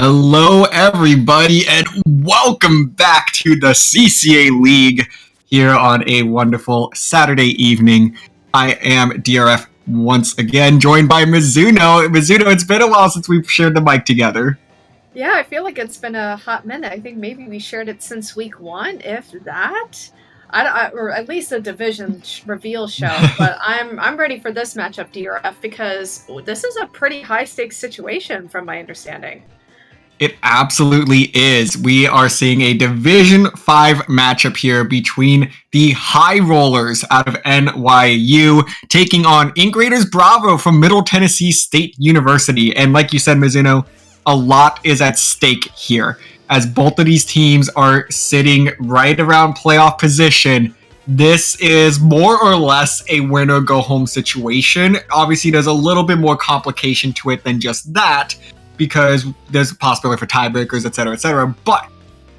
Hello, everybody, and welcome back to the CCA League here on a wonderful Saturday evening. I am DRF once again, joined by Mizuno. Mizuno, it's been a while since we've shared the mic together. Yeah, I feel like it's been a hot minute. I think maybe we shared it since week 1, if that. Or at least a division reveal show. But I'm ready for this matchup, DRF, because this is a pretty high stakes situation, from my understanding. It absolutely is. We are seeing a Division 5 matchup here between the High Rollers out of NYU taking on Ink Raiders Bravo from Middle Tennessee State University. And like you said, Mizuno, a lot is at stake here as both of these teams are sitting right around playoff position. This is more or less a win or go home situation. Obviously, there's a little bit more complication to it than just that, because there's a possibility for tiebreakers, etc., etc. But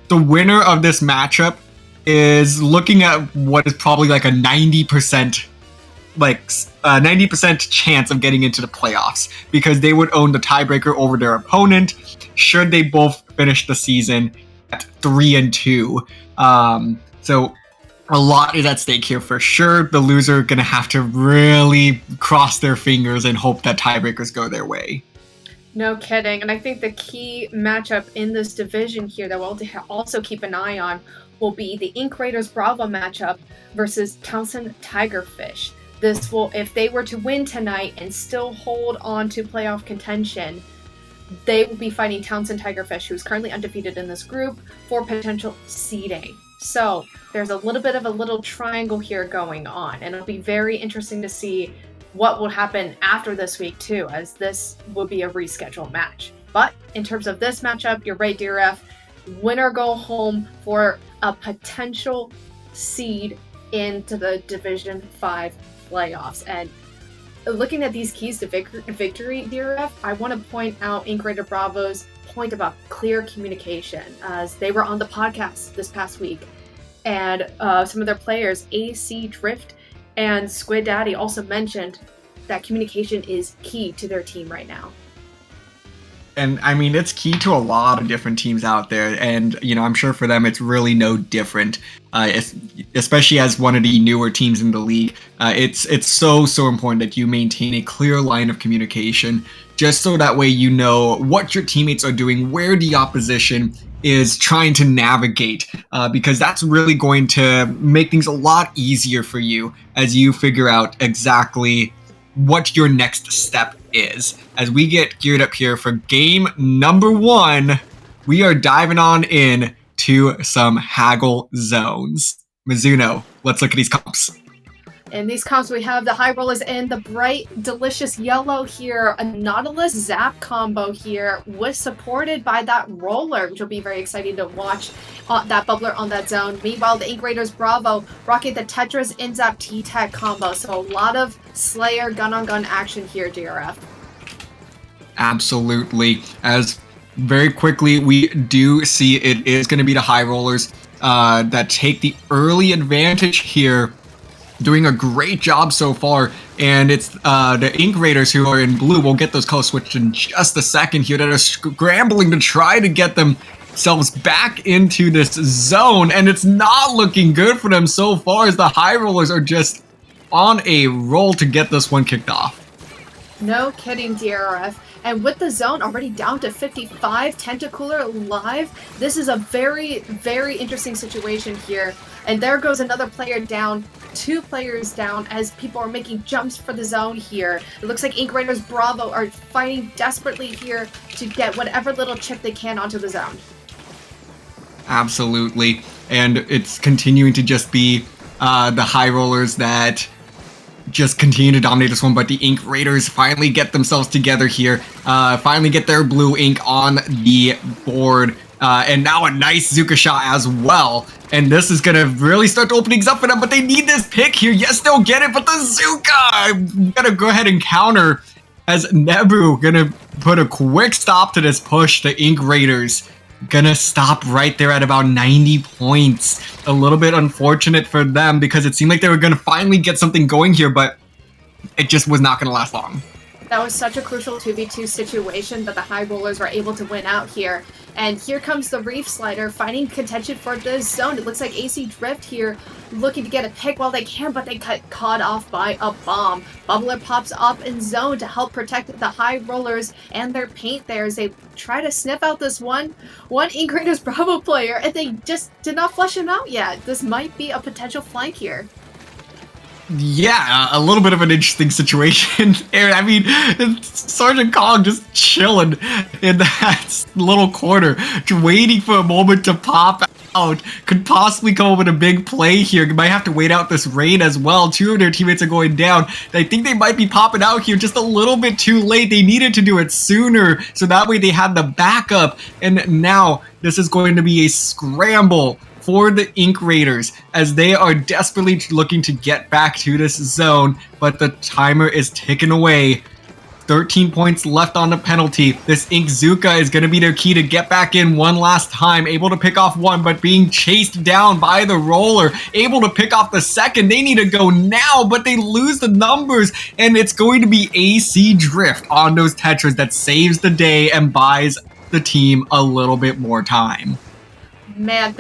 the winner of this matchup is looking at what is probably like a 90% chance of getting into the playoffs, because they would own the tiebreaker over their opponent should they both finish the season at 3-2. So a lot is at stake here for sure. The loser gonna have to really cross their fingers and hope that tiebreakers go their way. No kidding. And I think the key matchup in this division here that we'll also keep an eye on will be the Ink Raiders Bravo matchup versus Townsend Tigerfish. This will, if they were to win tonight and still hold on to playoff contention, they will be fighting Townsend Tigerfish, who is currently undefeated in this group, for potential seeding. So there's a little bit of a little triangle here going on, and it'll be very interesting to see what will happen after this week too, as this will be a rescheduled match. But in terms of this matchup, you're right, DRF, winner go home for a potential seed into the Division 5 playoffs. And looking at these keys to victory, DRF, I want to point out Ink Raider Bravo's point about clear communication, as they were on the podcast this past week, and some of their players, AC Drift and Squid Daddy, also mentioned that communication is key to their team right now. And I mean, it's key to a lot of different teams out there. And, you know, I'm sure for them, it's really no different, especially as one of the newer teams in the league. It's so important that you maintain a clear line of communication, just so that way you know what your teammates are doing, where the opposition is trying to navigate, because that's really going to make things a lot easier for you as you figure out exactly what your next step is. As we get geared up here for game number 1, we are diving on in to some haggle zones. Mizuno, let's look at these comps. In these comps, we have the High Rollers in the bright, delicious yellow here. A Nautilus Zap combo here, was supported by that Roller, which will be very exciting to watch. That Bubbler on that zone. Meanwhile, the Ink Raiders Bravo rocking the Tetris Inzap T-Tag combo. So a lot of Slayer gun-on-gun action here, DRF. Absolutely. As very quickly, we do see it is going to be the High Rollers that take the early advantage here, doing a great job so far. And it's the Ink Raiders, who are in blue, will get those colors switched in just a second here, that are scrambling to try to get themselves back into this zone. And it's not looking good for them so far, as the High Rollers are just on a roll to get this one kicked off. No kidding, DRF. And with the zone already down to 55, Tentacooler live, this is a very, very interesting situation here. And there goes another player down, 2 players down, as people are making jumps for the zone here. It looks like Ink Raiders Bravo are fighting desperately here to get whatever little chip they can onto the zone. Absolutely. And it's continuing to just be the High Rollers that just continue to dominate this one, but the Ink Raiders finally get themselves together here, finally get their blue ink on the board, and now a nice Zuka shot as well. And this is gonna really start to open things up for them, but they need this pick here. Yes, they'll get it, but the Zuka gotta go ahead and counter, as Nebu gonna put a quick stop to this push. The Ink Raiders gonna stop right there at about 90 points. A little bit unfortunate for them, because it seemed like they were gonna finally get something going here, but it just was not gonna last long. That was such a crucial 2v2 situation that the High Rollers were able to win out here. And here comes the Reef Slider finding contention for the zone. It looks like AC Drift here looking to get a pick while they can, but they got caught off by a bomb. Bubbler pops up in zone to help protect the High Rollers and their paint there as they try to sniff out this one Ink Raiders Bravo player, and they just did not flush him out yet. This might be a potential flank here. Yeah, a little bit of an interesting situation there. I mean, Sergeant Kong just chilling in that little corner, waiting for a moment to pop out. Could possibly come up with a big play here. Might have to wait out this rain as well. Two of their teammates are going down. I think they might be popping out here just a little bit too late. They needed to do it sooner, so that way they had the backup. And now this is going to be a scramble for the Ink Raiders as they are desperately looking to get back to this zone, but the timer is ticking away. 13 points left on the penalty. This Ink Zuka is going to be their key to get back in one last time. Able to pick off one, but being chased down by the roller. Able to pick off the second. They need to go now, but they lose the numbers, and it's going to be AC Drift on those Tetras that saves the day and buys the team a little bit more time. Man,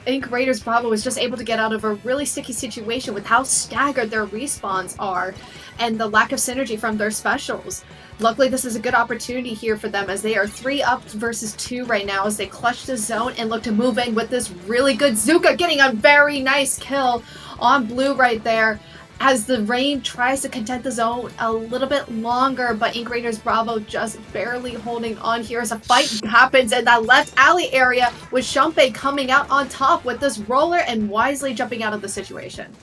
Ink Raiders Bravo was just able to get out of a really sticky situation with how staggered their respawns are and the lack of synergy from their specials. Luckily, this is a good opportunity here for them as they are 3 up versus 2 right now as they clutch the zone and look to move in with this really good Zuka getting a very nice kill on blue right there. As the rain tries to contend the zone a little bit longer, but Ink Raiders Bravo just barely holding on here as a fight happens in that left alley area with Shumpei coming out on top with this roller and wisely jumping out of the situation.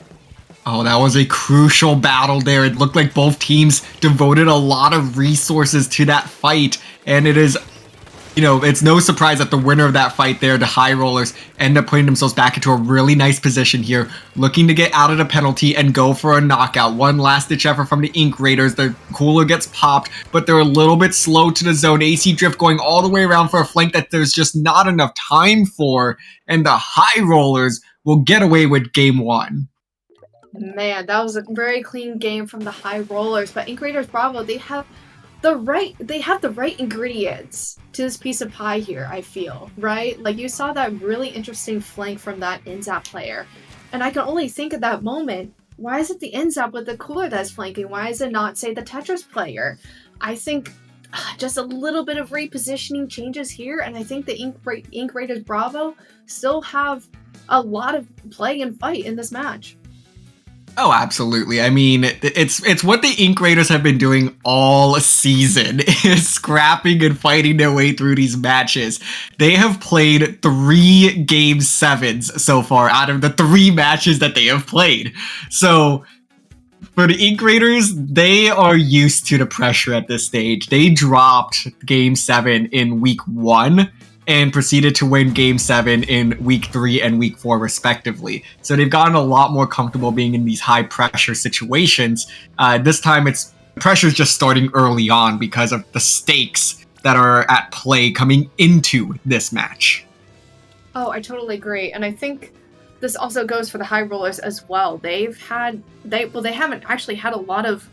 Oh, that was a crucial battle there. It looked like both teams devoted a lot of resources to that fight, and it is, it's no surprise that the winner of that fight there, the High Rollers, end up putting themselves back into a really nice position here, looking to get out of the penalty and go for a knockout. One last-ditch effort from the Ink Raiders. The cooler gets popped, but they're a little bit slow to the zone. AC Drift going all the way around for a flank that there's just not enough time for, and the High Rollers will get away with game 1. Man, that was a very clean game from the High Rollers, but Ink Raiders Bravo, they have the right ingredients to this piece of pie here, I feel, right? Like, you saw that really interesting flank from that Inzap player, and I can only think at that moment, why is it the Inzap with the cooler that's flanking? Why is it not, say, the Tetris player? I think just a little bit of repositioning changes here, and I think the Ink Raiders Bravo still have a lot of play and fight in this match. Oh, absolutely. I mean, it's what the Ink Raiders have been doing all season, is scrapping and fighting their way through these matches. They have played 3 Game 7s so far out of the 3 matches that they have played. So, for the Ink Raiders, they are used to the pressure at this stage. They dropped Game 7 in Week 1, and proceeded to win Game 7 in Week 3 and Week 4 respectively. So they've gotten a lot more comfortable being in these high pressure situations. This time pressure's just starting early on because of the stakes that are at play coming into this match. Oh, I totally agree. And I think this also goes for the High Rollers as well. They haven't actually had a lot of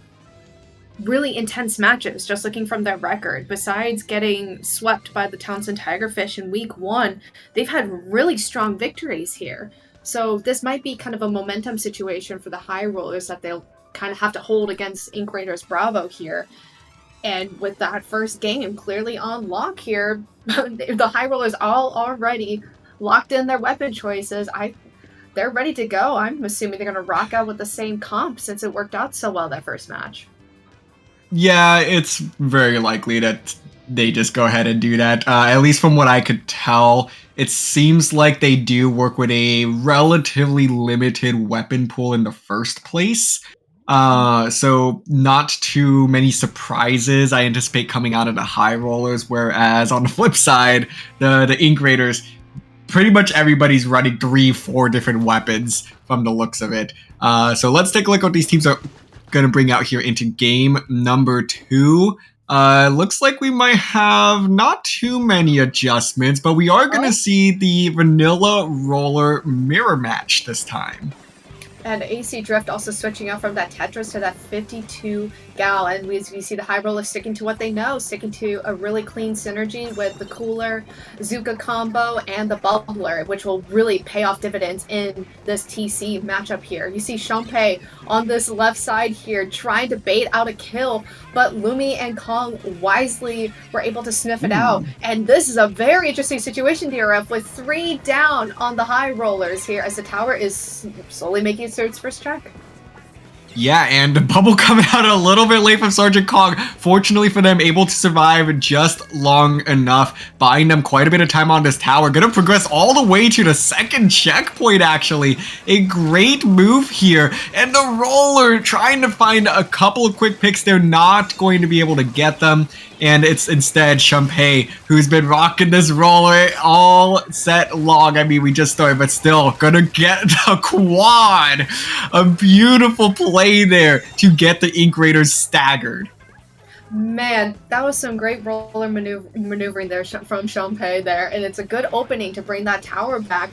really intense matches, just looking from their record. Besides getting swept by the Townsend Tigerfish in Week 1, they've had really strong victories here. So this might be kind of a momentum situation for the High Rollers that they'll kind of have to hold against Ink Raiders Bravo here. And with that first game clearly on lock here, the High Rollers all already locked in their weapon choices. They're ready to go. I'm assuming they're going to rock out with the same comp since it worked out so well that first match. Yeah, it's very likely that they just go ahead and do that. At least from what I could tell, it seems like they do work with a relatively limited weapon pool in the first place. So not too many surprises I anticipate coming out of the High Rollers, whereas on the flip side, the Ink Raiders, pretty much everybody's running 3-4 different weapons from the looks of it. So let's take a look at what these teams are going to bring out here into game number 2. Looks like we might have not too many adjustments, but we are going to see the vanilla roller mirror match this time. And AC Drift also switching out from that Tetris to that 52 Gal, and we see the High Rollers sticking to what they know, sticking to a really clean synergy with the Cooler, Zuka combo, and the Bubbler, which will really pay off dividends in this TC matchup here. You see Shanpei on this left side here trying to bait out a kill, but Lumi and Kong wisely were able to sniff it out. And this is a very interesting situation, DRF, with 3 down on the High Rollers here as the tower is slowly making its first track. Yeah, and the bubble coming out a little bit late from Sergeant Kong. Fortunately for them, able to survive just long enough, buying them quite a bit of time on this tower. Gonna progress all the way to the second checkpoint, actually. A great move here. And the Roller trying to find a couple of quick picks. They're not going to be able to get them. And it's instead Shanpei who's been rocking this Roller all set long. I mean, we just started, but still gonna get the quad. A beautiful play there to get the Ink Raiders staggered. Man, that was some great roller maneuvering there from Shanpei there, and it's a good opening to bring that tower back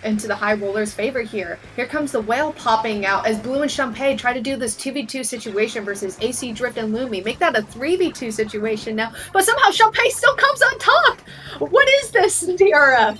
into the High Rollers' favor here. Here comes the whale popping out as Blue and Shanpei try to do this 2v2 situation versus AC Drift and Lumi. Make that a 3v2 situation now, but somehow Shanpei still comes on top! What is this, DRF?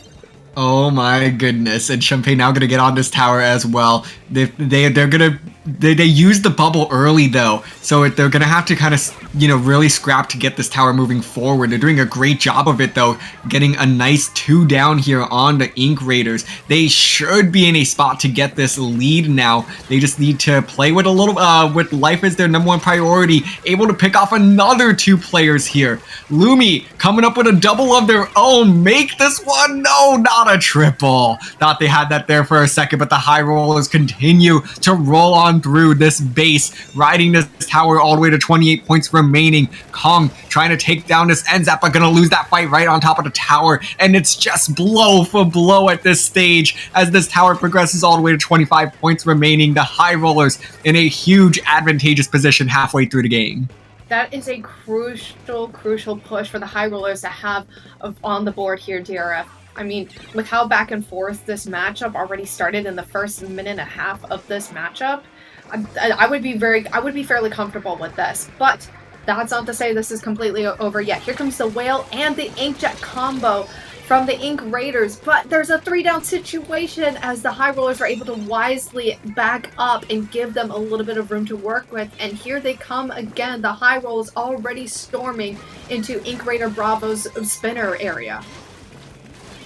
Oh my goodness, and Shanpei now gonna get on this tower as well. They used the bubble early though, so they're gonna have to kind of, you know, really scrap to get this tower moving forward. They're doing a great job of it though, getting a nice 2 down here on the Ink Raiders. They should be in a spot to get this lead now. They just need to play with a little, with life as their #1 priority, able to pick off another 2 players here. Lumi coming up with a double of their own, make this one, no, not a triple. Thought they had that there for a second, but the High Rollers continue to roll on through this base, riding this tower all the way to 28 points remaining. Kong trying to take down this NZAP, but gonna lose that fight right on top of the tower, and it's just blow for blow at this stage as this tower progresses all the way to 25 points remaining. The High Rollers in a huge advantageous position halfway through the game. That is a crucial push for the High Rollers to have on the board here, DRF. I mean, with how back and forth this matchup already started in the first minute and a half of this matchup, I would be fairly comfortable with this. But that's not to say this is completely over yet. Here comes the Whale and the Inkjet combo from the Ink Raiders, but there's a 3-down situation as the High Rollers are able to wisely back up and give them a little bit of room to work with. And here they come again. The High Rollers already storming into Ink Raider Bravo's spinner area.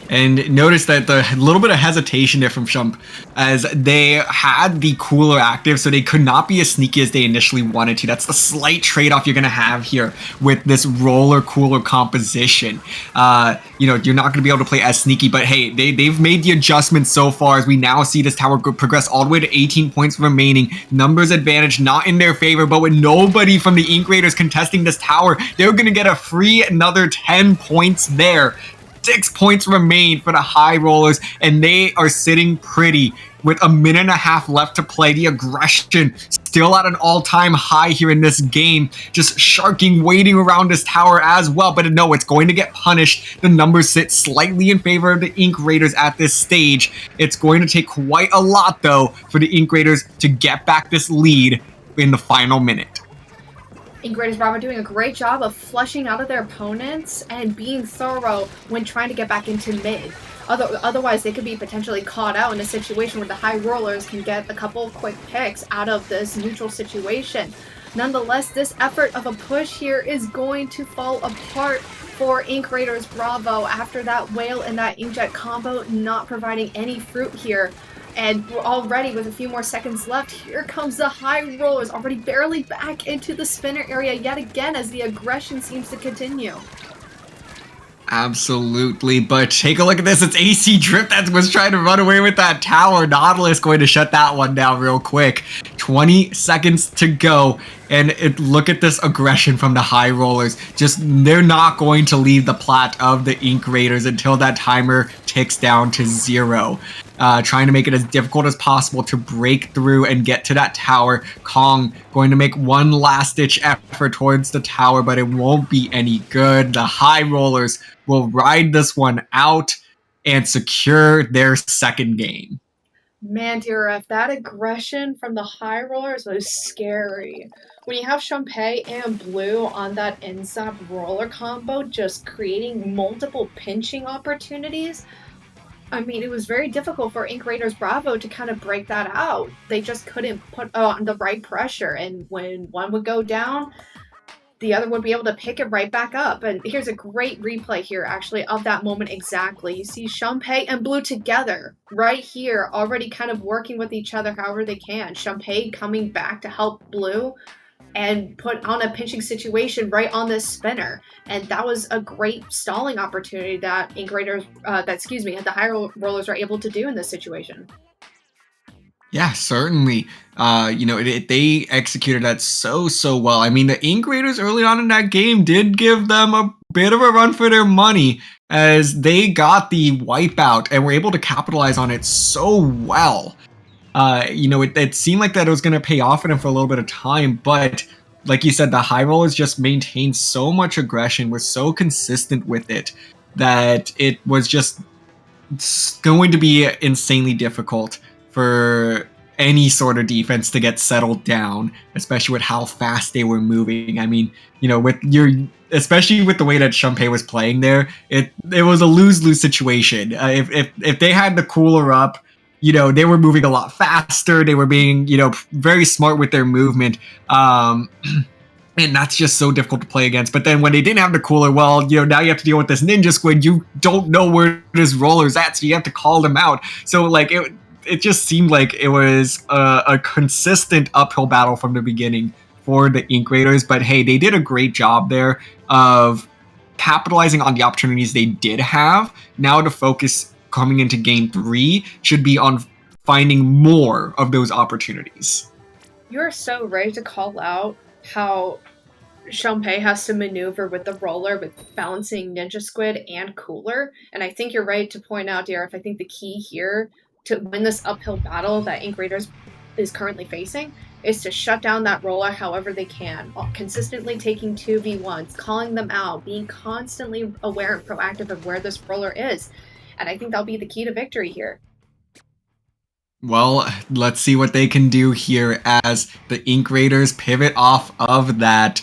And notice that the little bit of hesitation there from Shump, as they had the Cooler active, so they could not be as sneaky as they initially wanted to. That's the slight trade-off you're going to have here with this Roller Cooler composition. You know, you're not going to be able to play as sneaky, but hey, they've made the adjustments so far as we now see this tower progress all the way to 18 points remaining. Numbers advantage not in their favor, but with nobody from the Ink Raiders contesting this tower, they're going to get a free another 10 points there. 6 points remain for the High Rollers, and they are sitting pretty with a minute and a half left to play. The aggression still at an all-time high here in this game. Just sharking, waiting around this tower as well. But no, it's going to get punished. The numbers sit slightly in favor of the Ink Raiders at this stage. It's going to take quite a lot, though, for the Ink Raiders to get back this lead in the final minute. Ink Raiders Bravo doing a great job of flushing out of their opponents and being thorough when trying to get back into mid. Otherwise, they could be potentially caught out in a situation where the High Rollers can get a couple quick picks out of this neutral situation. Nonetheless, this effort of a push here is going to fall apart for Ink Raiders Bravo after that Whale and that Inkjet combo not providing any fruit here. And we're already with a few more seconds left. Here comes the High Rollers, already barely back into the spinner area yet again as the aggression seems to continue. Absolutely, but take a look at this. It's AC Drift that was trying to run away with that tower. Nautilus going to shut that one down real quick. 20 seconds to go, and look at this aggression from the High Rollers. Just, they're not going to leave the plat of the Ink Raiders until that timer ticks down to 0. Trying to make it as difficult as possible to break through and get to that tower. Kong going to make one last-ditch effort towards the tower, but it won't be any good. The High Rollers will ride this one out and secure their second game. Man, dear, if that aggression from the high rollers was scary. When you have Shanpei and Blue on that inside roller combo, just creating multiple pinching opportunities, I mean, it was very difficult for Ink Raiders Bravo to kind of break that out. They just couldn't put on the right pressure, and when one would go down, the other would be able to pick it right back up. And here's a great replay here, actually, of that moment exactly. You see Shanpei and Blue together right here, already kind of working with each other however they can. Shanpei coming back to help Blue and put on a pinching situation right on this spinner. And that was a great stalling opportunity that Ink Raiders, the high rollers are able to do in this situation. Yeah, certainly. They executed that so well. I mean, the Ink Raiders early on in that game did give them a bit of a run for their money as they got the wipeout and were able to capitalize on it so well. It seemed like that it was going to pay off for them for a little bit of time, but like you said, the high rollers just maintained so much aggression, were so consistent with it that it was just going to be insanely difficult for any sort of defense to get settled down, especially with how fast they were moving. I mean, especially with the way that Shanpei was playing there, it was a lose-lose situation. If they had the cooler up, they were moving a lot faster. They were being, very smart with their movement. And that's just so difficult to play against. But then when they didn't have the cooler, well, now you have to deal with this ninja squid. You don't know where this roller's at, so you have to call them out. So like it just seemed like it was a consistent uphill battle from the beginning for the Ink Raiders. But hey, they did a great job there of capitalizing on the opportunities they did have. Now the focus coming into game 3 should be on finding more of those opportunities. You're so right to call out how Shanpei has to maneuver with the roller with balancing Ninja Squid and Cooler. And I think you're right to point out, DRF, I think the key here to win this uphill battle that Ink Raiders is currently facing is to shut down that roller however they can, consistently taking 2v1s, calling them out, being constantly aware and proactive of where this roller is. And I think that'll be the key to victory here. Well, let's see what they can do here as the Ink Raiders pivot off of that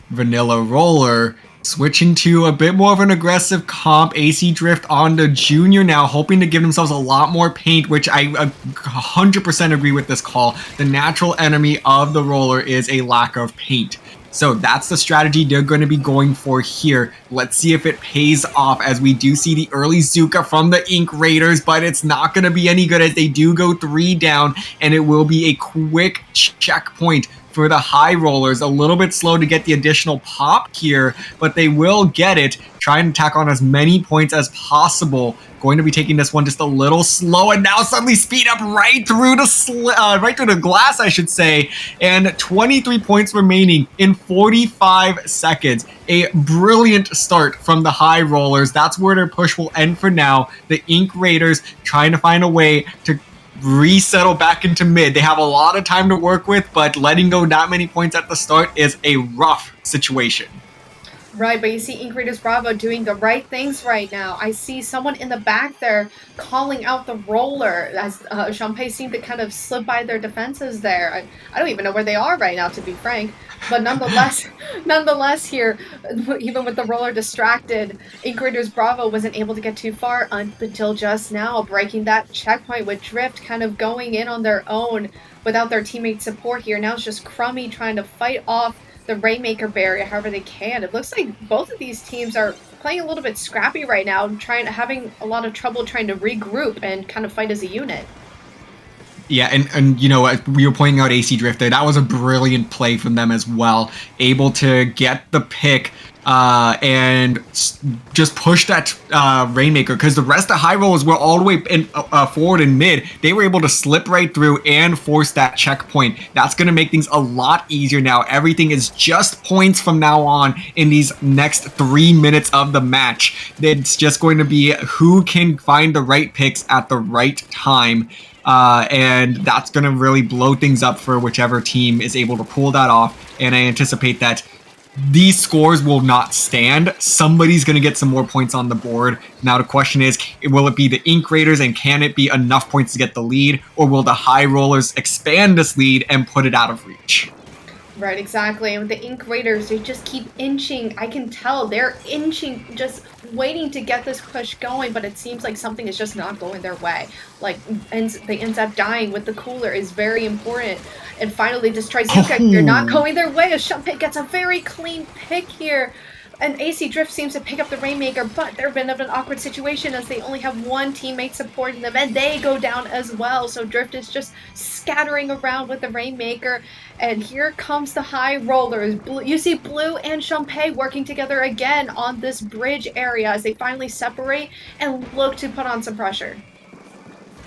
vanilla roller, switching to a bit more of an aggressive comp. AC Drift on the Junior now, hoping to give themselves a lot more paint, which I 100% agree with this call. The natural enemy of the roller is a lack of paint. So that's the strategy they're going to be going for here. Let's see if it pays off, as we do see the early Zuka from the Ink Raiders, but it's not going to be any good as they do go 3 down, and it will be a quick checkpoint for the high rollers. A little bit slow to get the additional pop here, but they will get it. Try and tack on as many points as possible. Going to be taking this one just a little slow, and now suddenly speed up right through the glass, I should say. And 23 points remaining in 45 seconds. A brilliant start from the high rollers. That's where their push will end for now. The Ink Raiders trying to find a way to resettle back into mid. They have a lot of time to work with, but letting go that many points at the start is a rough situation. Right, but you see Ink Raiders Bravo doing the right things right now. I see someone in the back there calling out the roller as Shanpei seemed to kind of slip by their defenses there. I don't even know where they are right now, to be frank. But nonetheless here, even with the roller distracted, Ink Raiders Bravo wasn't able to get too far until just now, breaking that checkpoint with Drift kind of going in on their own without their teammate support here. Now it's just Crummy trying to fight off the Rainmaker barrier however they can. It looks like both of these teams are playing a little bit scrappy right now, having a lot of trouble trying to regroup and kind of fight as a unit. Yeah, and we were pointing out AC Drift there. That was a brilliant play from them as well. Able to get the pick and just push that Rainmaker, because the rest of high rollers were all the way forward and mid. They were able to slip right through and force that checkpoint. That's going to make things a lot easier now. Everything is just points from now on in these next 3 minutes of the match. It's just going to be who can find the right picks at the right time. And that's going to really blow things up for whichever team is able to pull that off. And I anticipate that these scores will not stand. Somebody's going to get some more points on the board. Now the question is, will it be the Ink Raiders, and can it be enough points to get the lead, or will the High Rollers expand this lead and put it out of reach? Right, exactly. And with the Ink Raiders, they just keep inching. I can tell they're inching, just waiting to get this push going, but it seems like something is just not going their way. Like, they end up dying with the cooler is very important. And finally, this Trizuka, they're not going their way as Shumpei gets a very clean pick here. And AC Drift seems to pick up the Rainmaker, but they're in an awkward situation as they only have one teammate supporting them, and they go down as well. So Drift is just scattering around with the Rainmaker, and here comes the High Rollers. You see Blue and Shumpei working together again on this bridge area as they finally separate and look to put on some pressure.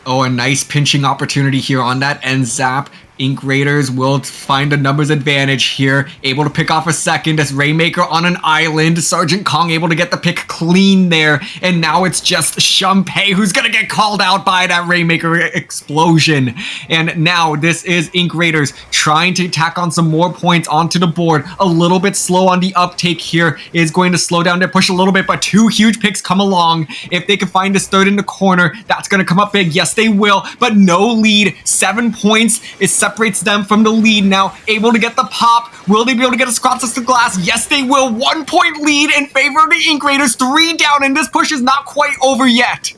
Oh, a nice pinching opportunity here on that end zap. Ink Raiders will find a numbers advantage here, able to pick off a second as Rainmaker on an island. Sergeant Kong able to get the pick clean there, and now it's just Shumpei who's gonna get called out by that Rainmaker explosion. And now this is Ink Raiders trying to tack on some more points onto the board. A little bit slow on the uptake here, is going to slow down their push a little bit, but two huge picks come along. If they can find this third in the corner, that's gonna come up big. Yes, they will, but no lead. 7 points is separates them from the lead now. Able to get the pop. Will they be able to get a Scrotus to glass? Yes, they will. 1 point lead in favor of the Ink Raiders. 3 down, and this push is not quite over yet.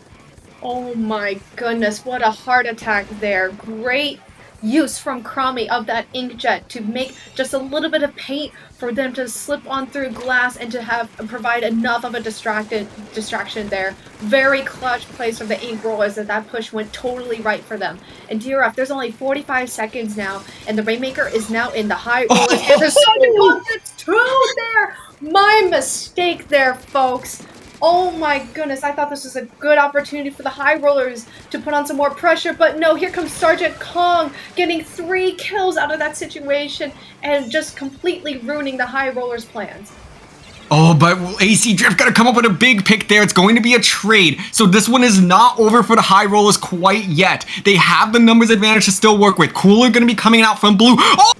Oh my goodness, what a heart attack there. Great use from Cromie of that inkjet to make just a little bit of paint for them to slip on through glass and to provide enough of a distraction there. Very clutch plays from the Ink Rollers that push went totally right for them. And DRF, there's only 45 seconds now, and the Rainmaker is now in the High Rollers. And there's it's 2 there! My mistake there, folks. Oh my goodness, I thought this was a good opportunity for the High Rollers to put on some more pressure, but no, here comes Sergeant Kong getting 3 kills out of that situation and just completely ruining the High Rollers' plans. Oh, but AC Drift gonna come up with a big pick there. It's going to be a trade. So this one is not over for the High Rollers quite yet. They have the numbers advantage to still work with. Cooler gonna be coming out from Blue. Oh!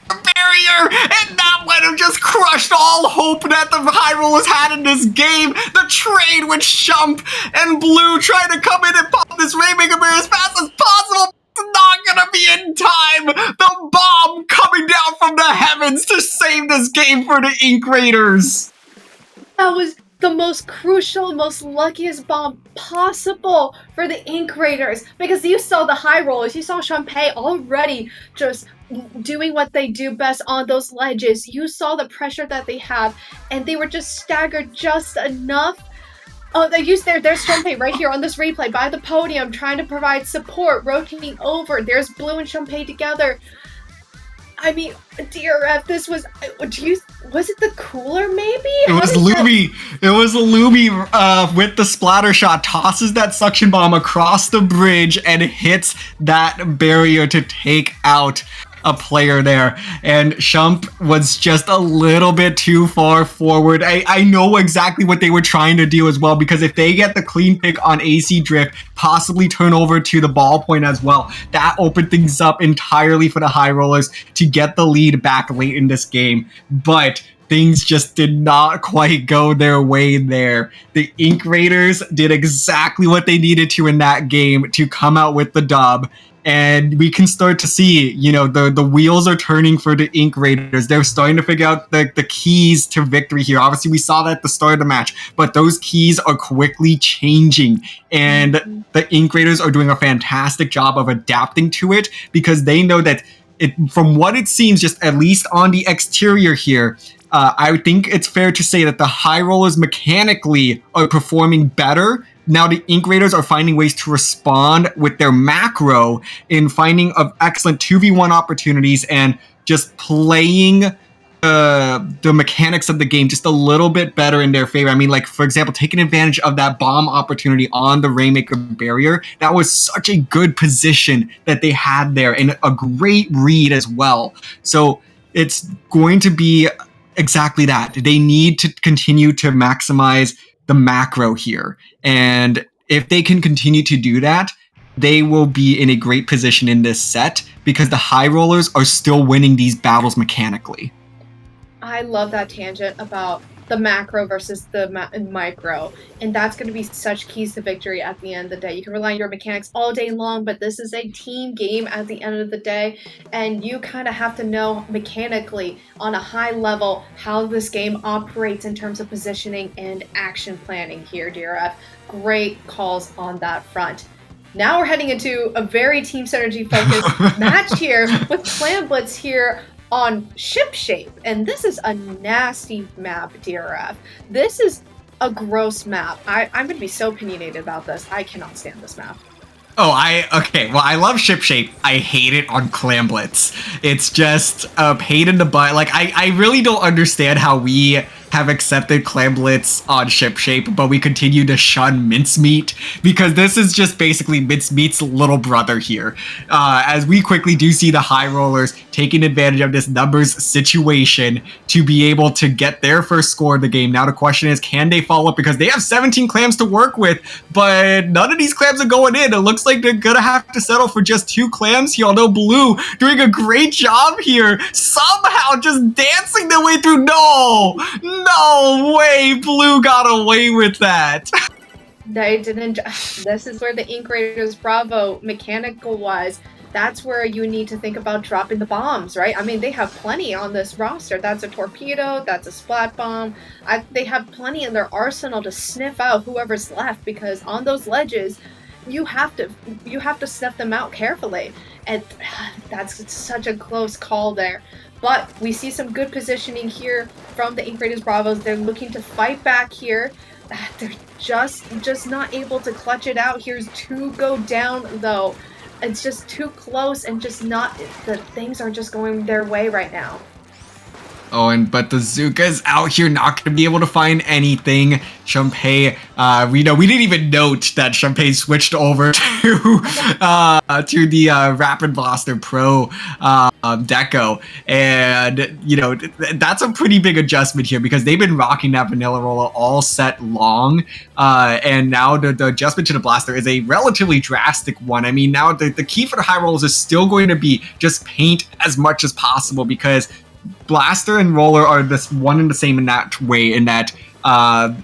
Barrier, and that would have just crushed all hope that the High Rollers had in this game. The trade with Shump and Blue trying to come in and pop this Rainmaker barrier as fast as possible. It's not gonna be in time. The bomb coming down from the heavens to save this game for the Ink Raiders. That was the most crucial, most luckiest bomb possible for the Ink Raiders, because you saw the High Rollers, you saw Shumpei already just doing what they do best on those ledges. You saw the pressure that they have, and they were just staggered just enough. Oh, there's Shumpei right here on this replay by the podium, trying to provide support, rotating over. There's Blue and Shumpei together. I mean, DRF, this was it the cooler maybe? It was Luby. It was a Luby with the splatter shot, tosses that suction bomb across the bridge and hits that barrier to take out a player there, and Shump was just a little bit too far forward. I know exactly what they were trying to do as well, because if they get the clean pick on AC Drift, possibly turn over to the ball point as well, that opened things up entirely for the High Rollers to get the lead back late in this game. But things just did not quite go their way there. The Ink Raiders did exactly what they needed to in that game to come out with the dub. And we can start to see, the wheels are turning for the Ink Raiders. They're starting to figure out the keys to victory here. Obviously, we saw that at the start of the match, but those keys are quickly changing. And the Ink Raiders are doing a fantastic job of adapting to it, because they know that from what it seems, just at least on the exterior here, I think it's fair to say that the High Rollers mechanically are performing better. Now the Ink Raiders are finding ways to respond with their macro in finding of excellent 2v1 opportunities and just playing the mechanics of the game just a little bit better in their favor. I mean, like, for example, taking advantage of that bomb opportunity on the Rainmaker barrier. That was such a good position that they had there, and a great read as well. So it's going to be exactly that. They need to continue to maximize the macro here. And if they can continue to do that, they will be in a great position in this set because the high rollers are still winning these battles mechanically. I love that tangent about the macro versus the micro, and that's going to be such keys to victory at the end of the day. You can rely on your mechanics all day long, but this is a team game at the end of the day, and you kind of have to know mechanically on a high level how this game operates in terms of positioning and action planning here, DRF. Great calls on that front. Now we're heading into a very team synergy focused match here with Clan Blitz here on Ship Shape, and this is a nasty map, DRF. This is a gross map. I'm going to be so opinionated about this. I cannot stand this map. Okay, well, I love Ship Shape. I hate it on Clan Blitz. It's just a pain in the butt. Like, I really don't understand how we have accepted Clan Blitz on Ship Shape, but we continue to shun Mincemeat, because this is just basically Mincemeat's little brother here. As we quickly do see the high rollers taking advantage of this numbers situation to be able to get their first score of the game. Now the question is, can they follow up? Because they have 17 clams to work with, but none of these clams are going in. It looks like they're gonna have to settle for just 2 clams here, although Blue doing a great job here, somehow just dancing their way through. No way, Blue got away with that. They didn't. This is where the Ink Raiders Bravo mechanical was. That's where you need to think about dropping the bombs, right? I mean, they have plenty on this roster. That's a torpedo, that's a splat bomb. They have plenty in their arsenal to sniff out whoever's left, because on those ledges, you have to sniff them out carefully. And that's such a close call there. But we see some good positioning here from the Ink Raiders Bravos. They're looking to fight back here. They're just not able to clutch it out. Here's 2 go down, though. It's just too close, and just not, the things are just going their way right now. But the Zuka's out here not going to be able to find anything. Shumpei, we didn't even note that Shumpei switched over to the Rapid Blaster Pro deco, and that's a pretty big adjustment here, because they've been rocking that vanilla roller all set long, and now the adjustment to the blaster is a relatively drastic one. I mean, now the key for the high rollers is still going to be just paint as much as possible, because blaster and roller are this one and the same in that way, in that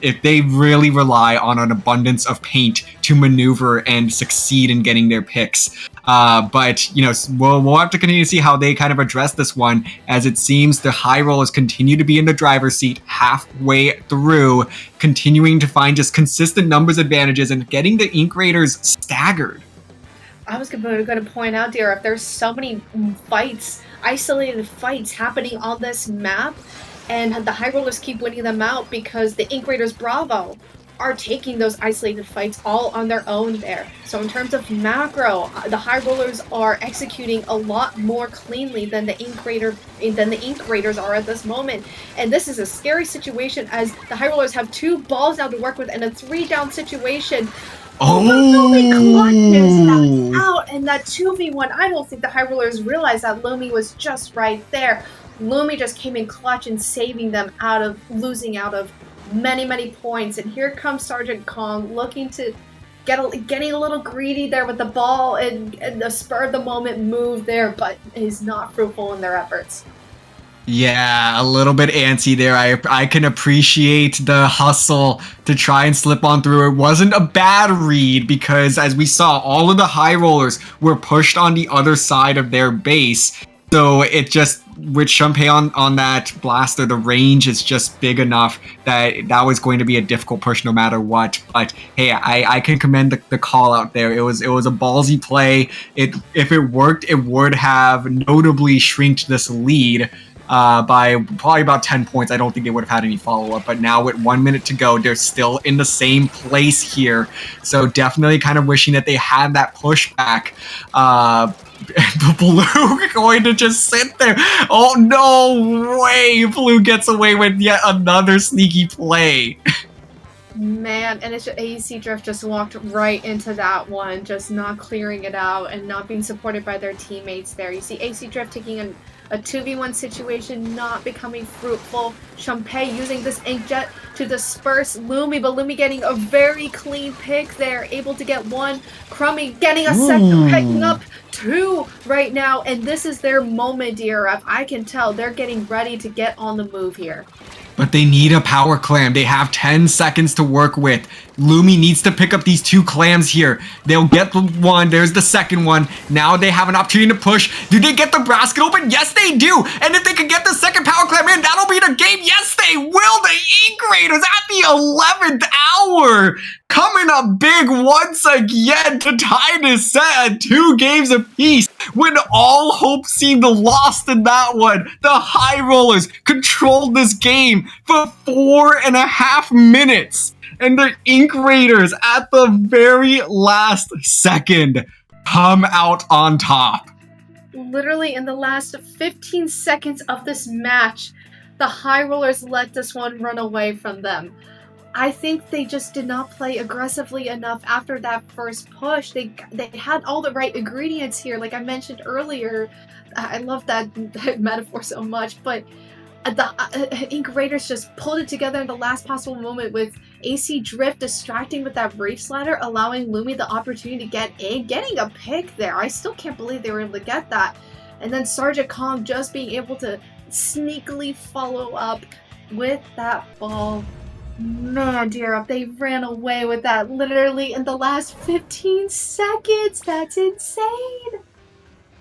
if they really rely on an abundance of paint to maneuver and succeed in getting their picks. But we'll have to continue to see how they kind of address this one, as it seems the high rollers continue to be in the driver's seat halfway through, continuing to find just consistent numbers advantages and getting the Ink Raiders staggered. I was going to point out, dear, if there's so many fights, isolated fights happening on this map, and the high rollers keep winning them out because the Ink Raiders Bravo are taking those isolated fights all on their own there. So in terms of macro, the high rollers are executing a lot more cleanly than the Ink Raiders are at this moment. And this is a scary situation, as the high rollers have 2 balls now to work with in a 3-down situation. Lumi clutches that out, and that 2v1, I don't think the high rollers realized that Lumi was just right there. Lumi just came in clutch and saving them out of losing out of many points. And here comes Sergeant Kong looking to getting a little greedy there with the ball, and the spur of the moment move there, but is not fruitful in their efforts. Yeah, a little bit antsy there. I can appreciate the hustle to try and slip on through. It wasn't a bad read, because as we saw, all of the high rollers were pushed on the other side of their base. So it just, with Shumpei on that blaster, the range is just big enough that was going to be a difficult push no matter what. But hey, I can commend the call out there. It was a ballsy play. If it worked, it would have notably shrinked this lead by probably about 10 points. I don't think they would have had any follow-up, but now with 1 minute to go, they're still in the same place here. So definitely kind of wishing that they had that pushback. Blue going to just sit there. Oh, no way! Blue gets away with yet another sneaky play. Man, and it's just, AC Drift just walked right into that one, just not clearing it out and not being supported by their teammates there. You see AC Drift taking A 2v1 situation not becoming fruitful. Shanpei using this inkjet to disperse Lumi, but Lumi getting a very clean pick there, able to get one. Crummy getting a second, picking up two right now, and this is their moment, DRF. I can tell they're getting ready to get on the move here. But they need a power clam. They have 10 seconds to work with. Lumi needs to pick up these 2 clams here. They'll get the one. There's the second one. Now they have an opportunity to push. Do they get the basket open? Yes, they do. And if they can get the second power clam in, that'll be the game. Yes, they will. The Ink Raiders at the 11th hour. Coming up big once again to tie this set at 2 games apiece. When all hope seemed lost in that one, the High Rollers controlled this game for 4.5 minutes. And the Ink Raiders at the very last second come out on top. Literally in the last 15 seconds of this match, the High Rollers let this one run away from them. I think they just did not play aggressively enough after that first push. They had all the right ingredients here, like I mentioned earlier. I love that metaphor so much, but the Ink Raiders just pulled it together in the last possible moment with AC Drift distracting with that Brave Slider, allowing Lumi the opportunity to get in, getting a pick there. I still can't believe they were able to get that. And then Sergeant Kong just being able to sneakily follow up with that ball. Man, dear, they ran away with that literally in the last 15 seconds. That's insane.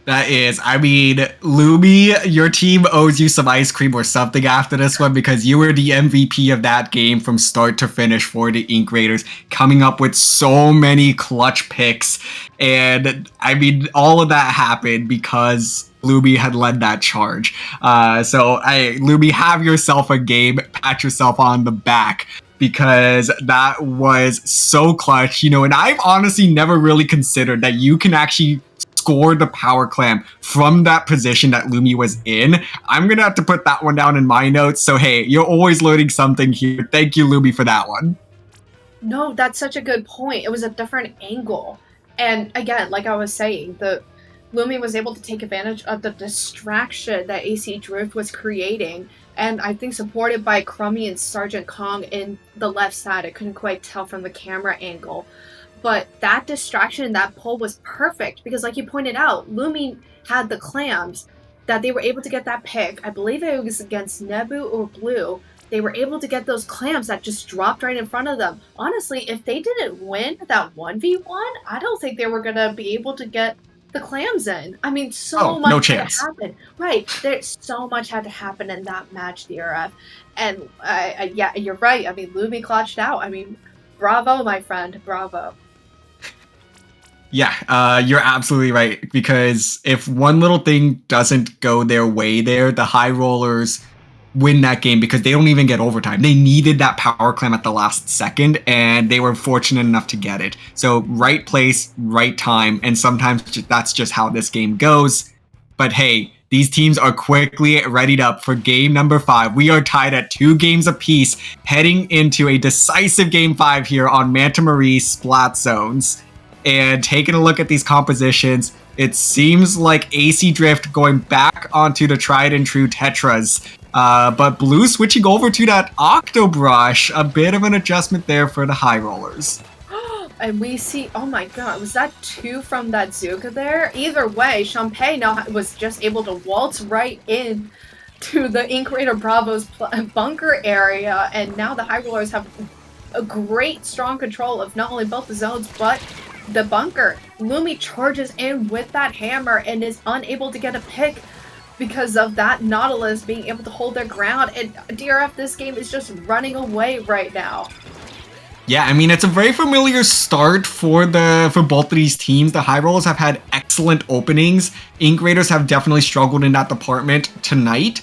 That is, I mean, Lumi, your team owes you some ice cream or something after this one because you were the MVP of that game from start to finish for the Ink Raiders, coming up with so many clutch picks. And I mean, all of that happened because Lumi had led that charge. Lumi, have yourself a game, pat yourself on the back. Because that was so clutch, you know, and I've honestly never really considered that you can actually score the power clam from that position that Lumi was in. I'm gonna have to put that one down in my notes. So hey, you're always learning something here. Thank you, Lumi, for that one. No, that's such a good point. It was a different angle. And again, like I was saying, the Lumi was able to take advantage of the distraction that AC Drift was creating. And I think supported by Crummy and Sergeant Kong in the left side. I couldn't quite tell from the camera angle. But that distraction and that pull was perfect because like you pointed out, Lumi had the clams that they were able to get that pick. I believe it was against Nebu or Blue. They were able to get those clams that just dropped right in front of them. Honestly, if they didn't win that 1v1, I don't think they were going to be able to get the clams in. I mean, much had to happen. Right. There's so much had to happen in that match, DRF. And yeah, you're right. I mean, Lumi clutched out. I mean, bravo, my friend. Bravo. Yeah, you're absolutely right. Because if one little thing doesn't go their way there, the High Rollers win that game because they don't even get overtime. They needed that power clam at the last second, and they were fortunate enough to get it. So right place, right time, and sometimes that's just how this game goes. But hey, these teams are quickly readied up for game number 5. We are tied at 2 games apiece, heading into a decisive game 5 here on Manta Marie Splat Zones. And taking a look at these compositions, it seems like AC Drift going back onto the tried and true Tetras. But Blue switching over to that Octobrush, a bit of an adjustment there for the High Rollers. And we see, oh my god, was that 2 from that Zuka there? Either way, Shanpei now was just able to waltz right in to the Ink Raider Bravo's bunker area, and now the High Rollers have a great, strong control of not only both the zones, but the bunker. Lumi charges in with that hammer and is unable to get a pick because of that Nautilus being able to hold their ground, and DRF, this game is just running away right now. Yeah, I mean, it's a very familiar start for both of these teams. The High Rollers have had excellent openings. Ink Raiders have definitely struggled in that department tonight.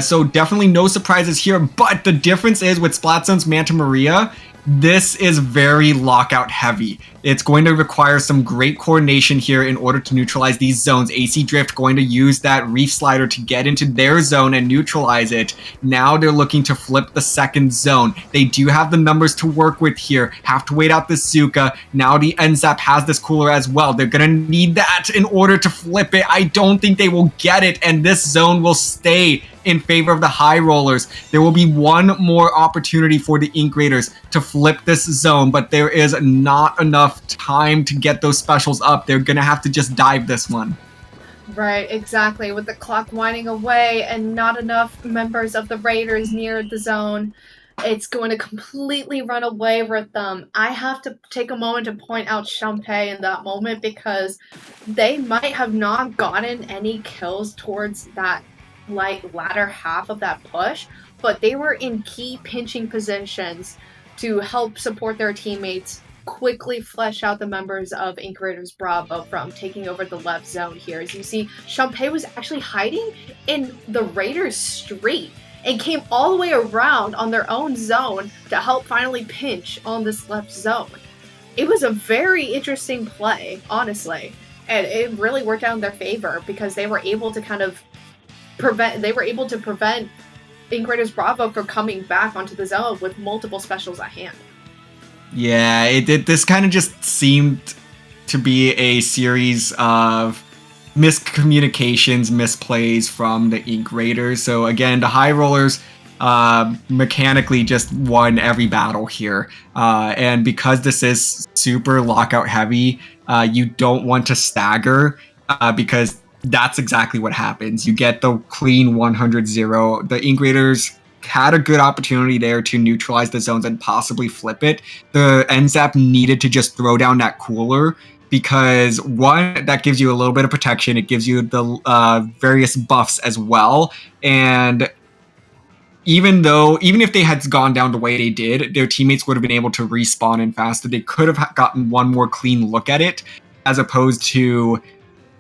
So definitely no surprises here, but the difference is with Splat Zone's Manta Maria, This is very lockout heavy. It's going to require some great coordination here in order to neutralize these zones. AC Drift going to use that Reef Slider to get into their zone and neutralize it. Now they're looking to flip the second zone. They do have the numbers to work with here. Have to wait out the Zuka. Now the NZAP has this cooler as well. They're going to need that in order to flip it. I don't think they will get it, and this zone will stay in favor of the High Rollers. There will be one more opportunity for the Ink Raiders to flip this zone, but there is not enough time to get those specials up. They're gonna have to just dive this one. Right, exactly. With the clock winding away and not enough members of the Raiders near the zone, it's going to completely run away with them. I have to take a moment to point out Champay in that moment because they might have not gotten any kills towards that latter half of that push, but they were in key pinching positions to help support their teammates quickly flesh out the members of Ink Raiders Bravo from taking over the left zone here. As you see, Champay was actually hiding in the Raiders street and came all the way around on their own zone to help finally pinch on this left zone. It was a very interesting play, honestly, and it really worked out in their favor because they were able to kind of prevent Ink Raiders Bravo from coming back onto the zone with multiple specials at hand. Yeah, this kind of just seemed to be a series of miscommunications, misplays from the Ink Raiders. So again, the High Rollers mechanically just won every battle here. And because this is super lockout heavy, you don't want to stagger because that's exactly what happens. You get the clean 100-0. The Ink Raiders had a good opportunity there to neutralize the zones and possibly flip it. The NZAP needed to just throw down that cooler because, one, that gives you a little bit of protection. It gives you the various buffs as well. And even if they had gone down the way they did, their teammates would have been able to respawn in faster. They could have gotten one more clean look at it as opposed to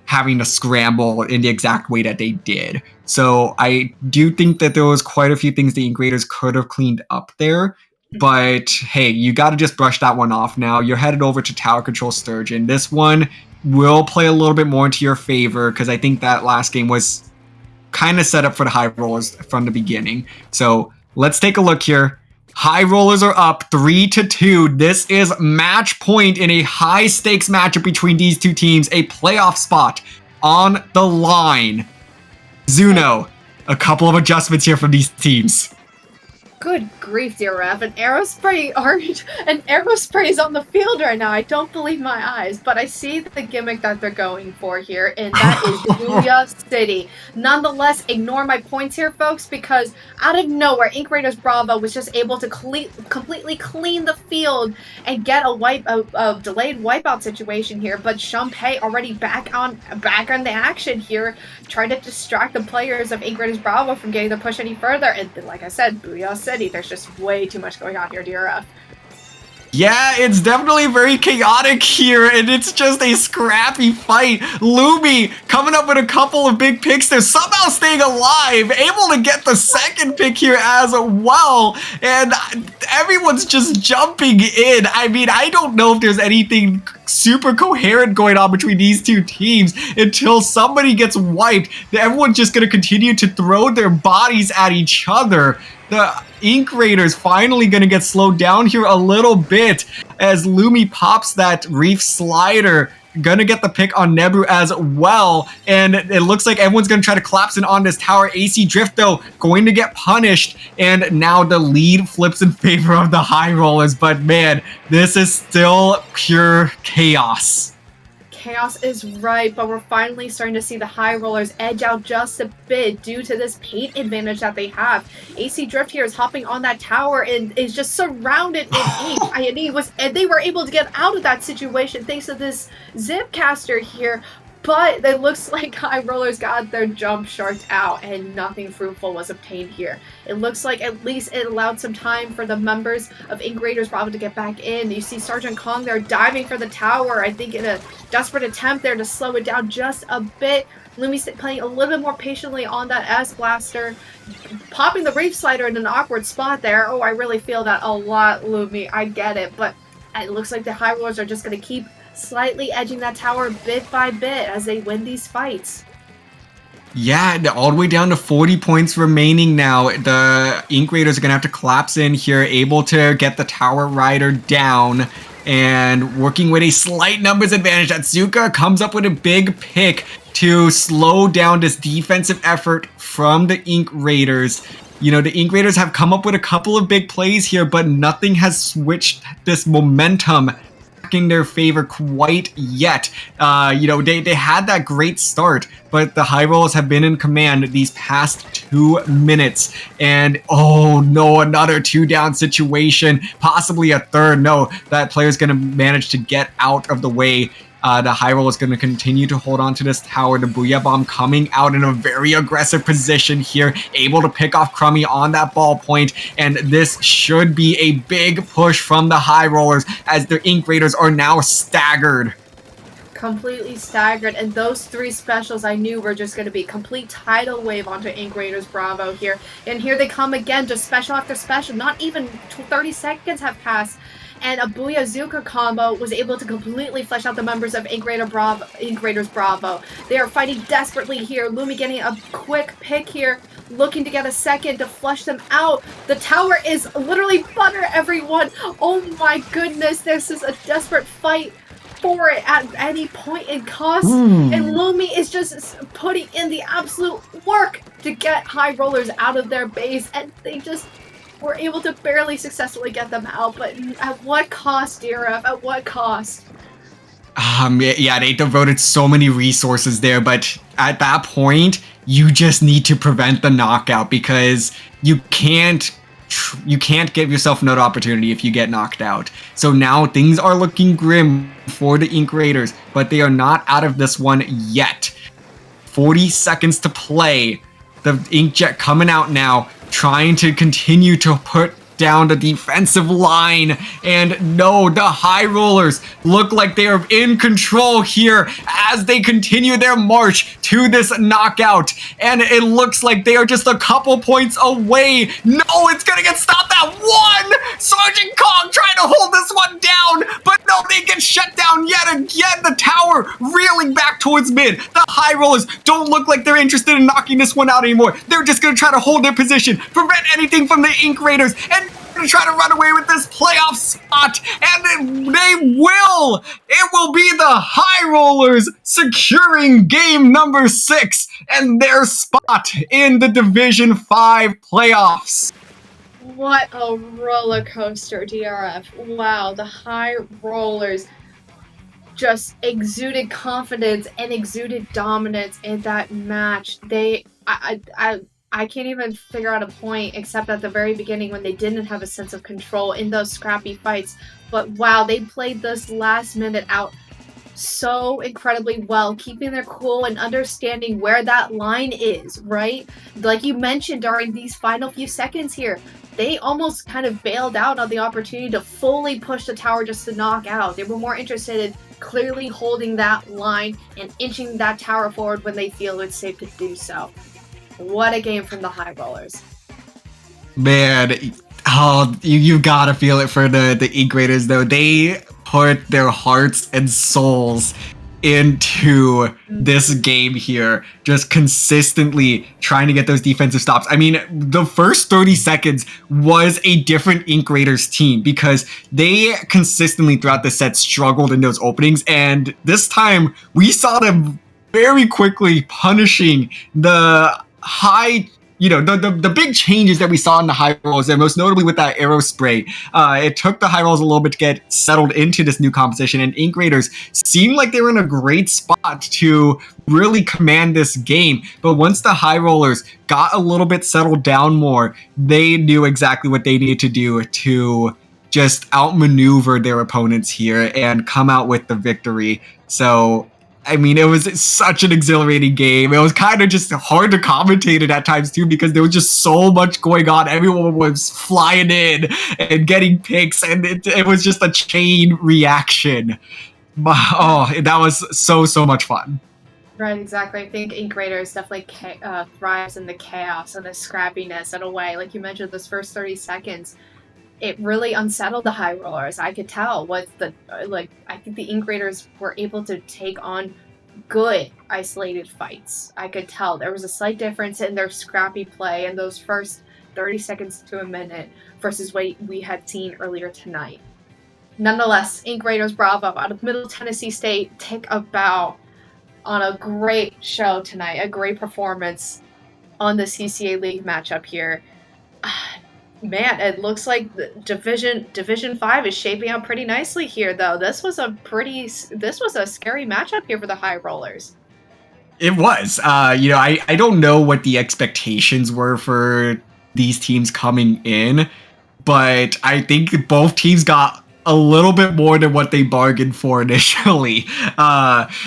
having to scramble in the exact way that they did. So I do think that there was quite a few things the Ink Raiders could have cleaned up there. But hey, you got to just brush that one off now. You're headed over to Tower Control Sturgeon. This one will play a little bit more into your favor because I think that last game was kind of set up for the High Rollers from the beginning. So let's take a look here. High Rollers are up 3-2. This is match point in a high stakes matchup between these two teams. A playoff spot on the line. Zuno, a couple of adjustments here from these teams. Good grief, dear ref. An aerospray is on the field right now. I don't believe my eyes, but I see the gimmick that they're going for here, and that is Booyah City. Nonetheless, ignore my points here, folks, because out of nowhere, Ink Raiders Bravo was just able to completely clean the field and get a delayed wipeout situation here, but Champay already back on the action here, trying to distract the players of Ink Raiders Bravo from getting the push any further, and like I said, Booyah City. There's just way too much going on here, DRF. Yeah, it's definitely very chaotic here, and it's just a scrappy fight. Lumi coming up with a couple of big picks there, somehow staying alive, able to get the second pick here as well, and everyone's just jumping in. I mean, I don't know if there's anything super coherent going on between these two teams until somebody gets wiped. Everyone's just going to continue to throw their bodies at each other. The Ink Raiders finally going to get slowed down here a little bit as Lumi pops that Reef Slider. Going to get the pick on Nebu as well. And it looks like everyone's going to try to collapse in on this tower. AC Drift, though, going to get punished. And now the lead flips in favor of the High Rollers. But man, this is still pure chaos. Chaos is right, but we're finally starting to see the High Rollers edge out just a bit due to this paint advantage that they have. AC Drift here is hopping on that tower and is just surrounded in ink. And they were able to get out of that situation thanks to this Zipcaster here. But it looks like High Rollers got their jump sharked out and nothing fruitful was obtained here. It looks like at least it allowed some time for the members of Ink Raiders Bravo to get back in. You see Sergeant Kong there diving for the tower, I think in a desperate attempt there to slow it down just a bit. Lumi's playing a little bit more patiently on that S Blaster, popping the Reef Slider in an awkward spot there. Oh, I really feel that a lot, Lumi. I get it, but it looks like the High Rollers are just going to keep slightly edging that tower bit by bit as they win these fights. Yeah, all the way down to 40 points remaining now. The Ink Raiders are going to have to collapse in here, able to get the Tower Rider down. And working with a slight numbers advantage, Atsuka comes up with a big pick to slow down this defensive effort from the Ink Raiders. You know, the Ink Raiders have come up with a couple of big plays here, but nothing has switched this momentum in their favor quite yet. You know, they had that great start, but the High Rollers have been in command these past 2 minutes. And oh no, another 2-down situation, possibly a third. No, that player's going to manage to get out of the way. The High Roll is going to continue to hold on to this tower. The Booyah Bomb coming out in a very aggressive position here, able to pick off Crummy on that ball point. And this should be a big push from the High Rollers as the Ink Raiders are now staggered. Completely staggered, and those 3 specials I knew were just going to be complete tidal wave onto Ink Raiders Bravo here. And here they come again, just special after special. Not even 30 seconds have passed. And a Booyah combo was able to completely flesh out the members of Ink Raiders Bravo. They are fighting desperately here. Lumi getting a quick pick here, looking to get a second to flush them out. The tower is literally butter, everyone. Oh my goodness, this is a desperate fight for it at any point in cost. And Lumi is just putting in the absolute work to get High Rollers out of their base, and they just were able to barely successfully get them out. But at what cost, DRF? At what cost? Yeah, they devoted so many resources there, but at that point, you just need to prevent the knockout, because you can't give yourself another opportunity if you get knocked out. So now things are looking grim for the Ink Raiders, but they are not out of this one yet. 40 seconds to play. The Inkjet coming out now, trying to continue to put down the defensive line. And no, the High Rollers look like they are in control here as they continue their march to this knockout. And it looks like they are just a couple points away. No, it's gonna get stopped at 1! Sergeant Kong trying to hold this one down, but no, they get shut down yet again. The tower reeling back towards mid. The High Rollers don't look like they're interested in knocking this one out anymore. They're just gonna try to hold their position, prevent anything from the Ink Raiders, and to try to run away with this playoff spot, and they will! It will be the High Rollers securing game number 6 and their spot in the Division 5 playoffs. What a roller coaster, DRF. Wow, the High Rollers just exuded confidence and exuded dominance in that match. I can't even figure out a point except at the very beginning when they didn't have a sense of control in those scrappy fights. But wow, they played this last minute out so incredibly well, keeping their cool and understanding where that line is, right? Like you mentioned during these final few seconds here, they almost kind of bailed out on the opportunity to fully push the tower just to knock out. They were more interested in clearly holding that line and inching that tower forward when they feel it's safe to do so. What a game from the High Rollers. Man, oh, you gotta feel it for the Ink Raiders, though. They put their hearts and souls into this game here, just consistently trying to get those defensive stops. I mean, the first 30 seconds was a different Ink Raiders team because they consistently throughout the set struggled in those openings, and this time we saw them very quickly punishing the high, the big changes that we saw in the High Rolls, and most notably with that arrow spray. It took the High Rolls a little bit to get settled into this new composition, and Ink Raiders seemed like they were in a great spot to really command this game. But once the High Rollers got a little bit settled down more, they knew exactly what they needed to do to just outmaneuver their opponents here and come out with the victory. So I mean, it was such an exhilarating game. It was kind of just hard to commentate it at times, too, because there was just so much going on. Everyone was flying in and getting picks, and it was just a chain reaction. Oh, that was so much fun. Right, exactly. I think Ink Raiders definitely thrives in the chaos and the scrappiness in a way. Like you mentioned, those first 30 seconds, it really unsettled the High Rollers. I could tell what I think the Ink Raiders were able to take on good isolated fights. I could tell there was a slight difference in their scrappy play in those first 30 seconds to a minute versus what we had seen earlier tonight. Nonetheless, Ink Raiders Bravo out of Middle Tennessee State take a bow on a great show tonight, a great performance on the CCA League matchup here. Man, it looks like the Division 5 is shaping up pretty nicely here, though. This was a scary matchup here for the High Rollers. It was. I don't know what the expectations were for these teams coming in, but I think both teams got a little bit more than what they bargained for initially.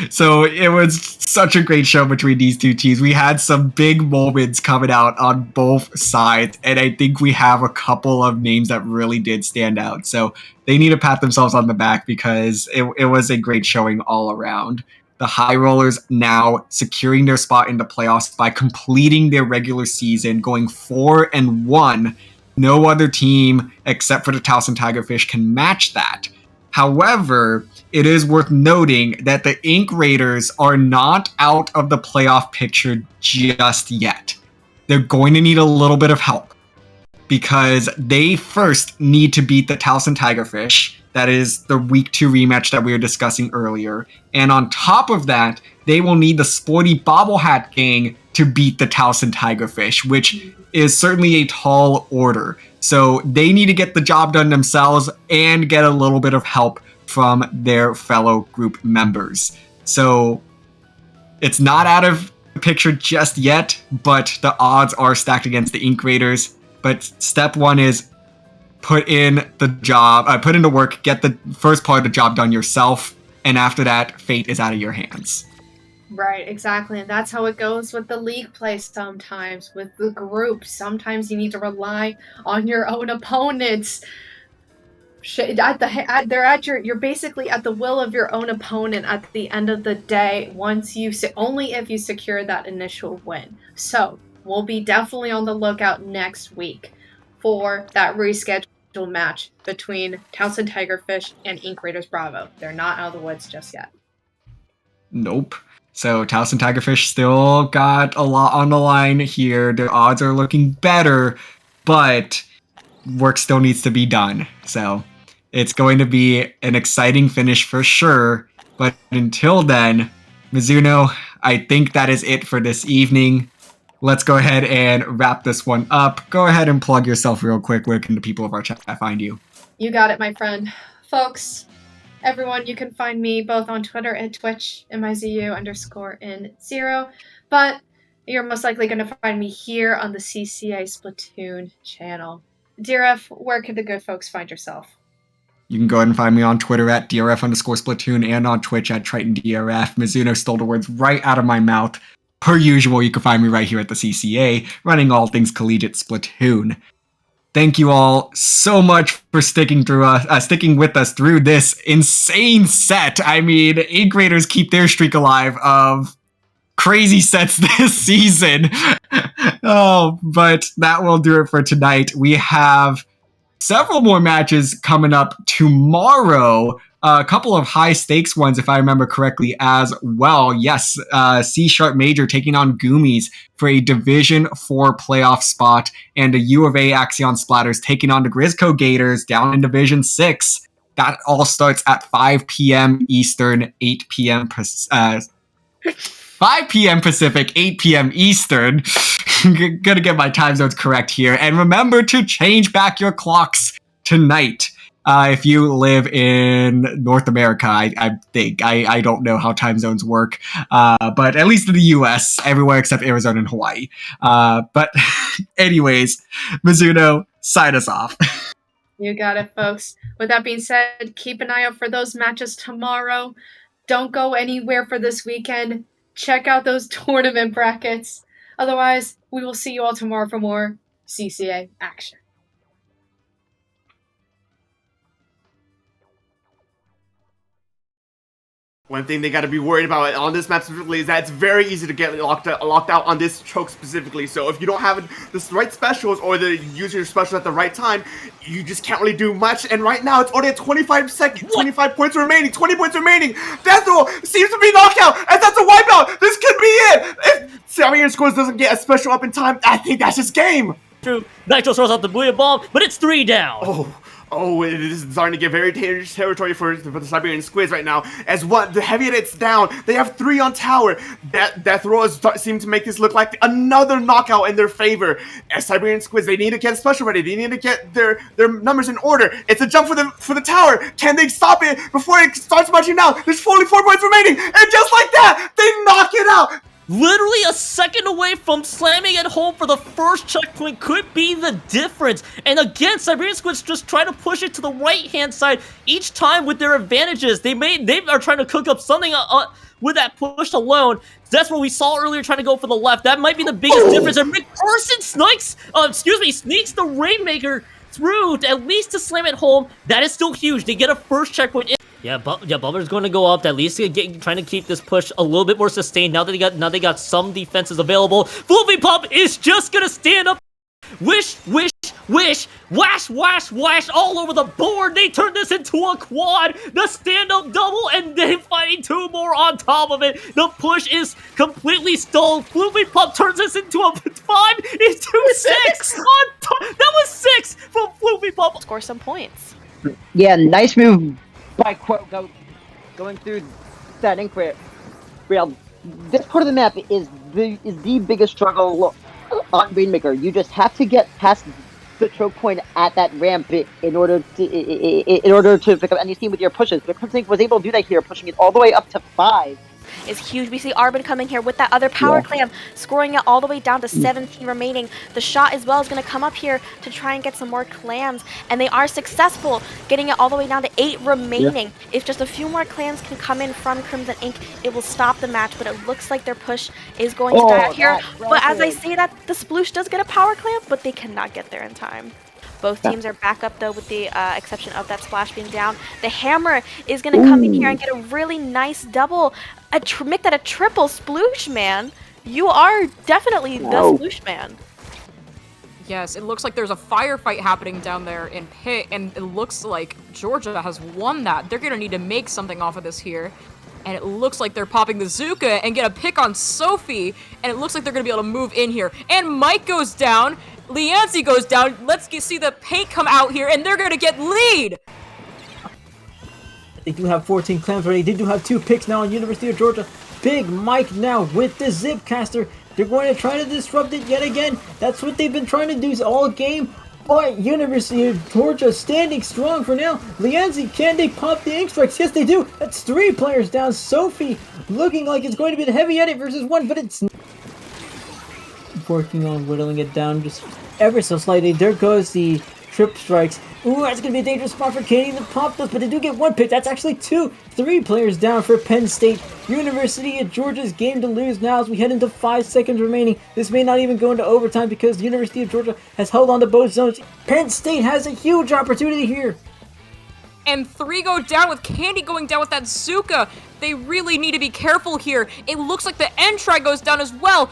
So it was such a great show between these two teams. We had some big moments coming out on both sides, and I think we have a couple of names that really did stand out. So they need to pat themselves on the back because it was a great showing all around. The High Rollers now securing their spot in the playoffs by completing their regular season, going 4-1. No other team except for the Towson Tigerfish can match that. However, it is worth noting that the Ink Raiders are not out of the playoff picture just yet. They're going to need a little bit of help because they first need to beat the Towson Tigerfish. That is the week 2 rematch that we were discussing earlier. And on top of that, they will need the Sporty Bobblehat Gang to beat the Towson Tigerfish, which is certainly a tall order. So they need to get the job done themselves and get a little bit of help from their fellow group members. So it's not out of the picture just yet, but the odds are stacked against the Ink Raiders. But step 1 is put in the work, get the first part of the job done yourself, and after that, fate is out of your hands. Right, exactly. And that's how it goes with the league play sometimes, with the group. Sometimes you need to rely on your own opponents. You're basically at the will of your own opponent at the end of the day, only if you secure that initial win. So we'll be definitely on the lookout next week for that rescheduled match between Towson Tigerfish and Ink Raiders Bravo. They're not out of the woods just yet. Nope. So Towson Tigerfish still got a lot on the line here. Their odds are looking better, but work still needs to be done. So it's going to be an exciting finish for sure. But until then, Mizuno, I think that is it for this evening. Let's go ahead and wrap this one up. Go ahead and plug yourself real quick. Where can the people of our chat find you? You got it, my friend. Folks, everyone, you can find me both on Twitter and Twitch, MIZU_N0. But you're most likely going to find me here on the CCA Splatoon channel. DRF, where can the good folks find yourself? You can go ahead and find me on Twitter at DRF_Splatoon and on Twitch at TritonDRF. Mizuno stole the words right out of my mouth. Per usual, you can find me right here at the CCA, running all things collegiate Splatoon. Thank you all so much for sticking with us through this insane set. I mean, Ink Raiders keep their streak alive of crazy sets this season. But that will do it for tonight. We have several more matches coming up tomorrow. A couple of high stakes ones, if I remember correctly, as well. Yes, C Sharp Major taking on Goomies for a Division 4 playoff spot, and a U of A Axion Splatters taking on the Grisco Gators down in Division 6. That all starts at 5 p.m. Eastern, 8 p.m. 5 p.m. Pacific, 8 p.m. Eastern. Gonna get my time zones correct here. And remember to change back your clocks tonight. If you live in North America, I think. I don't know how time zones work. But at least in the US, everywhere except Arizona and Hawaii. But anyways, Mizuno, sign us off. You got it, folks. With that being said, keep an eye out for those matches tomorrow. Don't go anywhere for this weekend. Check out those tournament brackets. Otherwise, we will see you all tomorrow for more CCA action. One thing they got to be worried about on this map specifically is that it's very easy to get locked out on this choke specifically. So if you don't have the right specials or use your specials at the right time, you just can't really do much. And right now it's only at 25 seconds, 25 points remaining, 20 points remaining. Death Roll seems to be knocked out, and that's a wipeout. This could be it. If Siberian Squads doesn't get a special up in time, I think that's just game. True. Nitro throws out the Booyah Bomb, but it's 3 down. Oh, it is starting to get very dangerous territory for the Siberian Squids right now. As the heavy hit's down, they have 3 on tower. Death Roll seem to make this look like another knockout in their favor. As Siberian Squids, they need to get special ready. They need to get their numbers in order. It's a jump for the tower. Can they stop it before it starts marching out? There's only 4 points remaining, and just like that, they knock it out. Literally a second away from slamming it home for the first checkpoint could be the difference. And again, Siberian Squids just try to push it to the right-hand side each time with their advantages. They are trying to cook up something with that push alone. That's what we saw earlier, trying to go for the left. That might be the biggest difference. And McPherson sneaks the Rainmaker through at least to slam it home. That is still huge. They get a first checkpoint. Yeah, Bubler's going to go up. At least trying to keep this push a little bit more sustained. Now they got some defenses available. Floofy Pop is just going to stand up. Wish, wash, wash, all over the board. They turned this into a quad. The stand-up double, and then finding 2 more on top of it. The push is completely stalled. Floofy Pop turns this into a 5 into 6. That was 6 from Floofy Pop. Score some points. Yeah, nice move by Quote going through that ink rail. This part of the map is the biggest struggle on Rainmaker. You just have to get past the choke point at that ramp in order to pick up any steam with your pushes. But Crimson was able to do that here, pushing it all the way up to 5. Is huge. We see Arbin coming here with that other power clam, scoring it all the way down to 17 remaining. The shot as well is going to come up here to try and get some more clams, and they are successful, getting it all the way down to 8 remaining. If just a few more clams can come in from Crimson Ink, it will stop the match, but it looks like their push is going to die out here. But as I say that, the Sploosh does get a power clam, but they cannot get there in time. Both teams are back up, though, with the exception of that splash being down. The Hammer is going to come in here and get a really nice double. Make that a triple Sploosh, man. You are definitely the Sploosh man. Yes, it looks like there's a firefight happening down there in Pit, and it looks like Georgia has won that. They're going to need to make something off of this here. And it looks like they're popping the Zuka and get a pick on Sophie. And it looks like they're going to be able to move in here. And Mike goes down. Lianzi goes down. Let's see the paint come out here, and they're going to get lead. They do have 14 clams already. They do have 2 picks now on University of Georgia. Big Mike now with the Zipcaster. They're going to try to disrupt it yet again. That's what they've been trying to do all game. But University of Georgia standing strong for now. Lianzi, can they pop the ink strikes? Yes, they do. That's 3 players down. Sophie looking like it's going to be the heavy edit versus 1, but it's working on whittling it down just ever so slightly. There goes the trip strikes. Ooh, that's going to be a dangerous spot for Katie to pop those, but they do get 1 pick. That's actually 3 players down for Penn State. University of Georgia's game to lose now as we head into 5 seconds remaining. This may not even go into overtime because University of Georgia has held on to both zones. Penn State has a huge opportunity here. And 3 go down with Candy going down with that Zuka. They really need to be careful here. It looks like the end try goes down as well.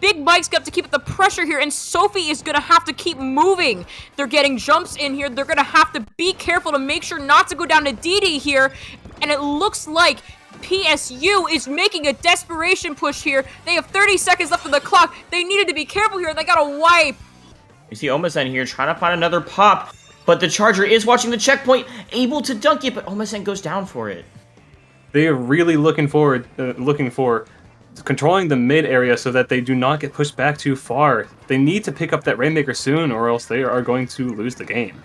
Big Mike's got to keep up the pressure here, and Sophie is going to have to keep moving. They're getting jumps in here. They're going to have to be careful to make sure not to go down to DD here. And it looks like PSU is making a desperation push here. They have 30 seconds left on the clock. They needed to be careful here. They got to wipe. You see Omasen here trying to find another pop, but the Charger is watching the checkpoint, able to dunk it, but Omasen goes down for it. They are really looking for controlling the mid area so that they do not get pushed back too far. They need to pick up that Rainmaker soon, or else they are going to lose the game.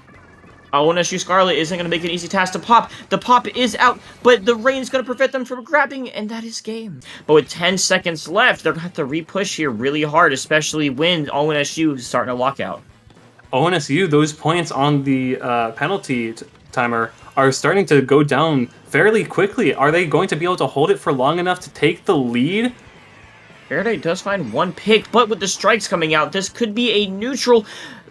ONSU Scarlet isn't going to make an easy task to pop. The pop is out, but the rain is going to prevent them from grabbing, and that is game. But with 10 seconds left, they're going to have to re-push here really hard, especially when ONSU is starting to lock out. ONSU, those points on the penalty timer are starting to go down fairly quickly. Are they going to be able to hold it for long enough to take the lead? Faraday does find 1 pick, but with the strikes coming out, this could be a neutral.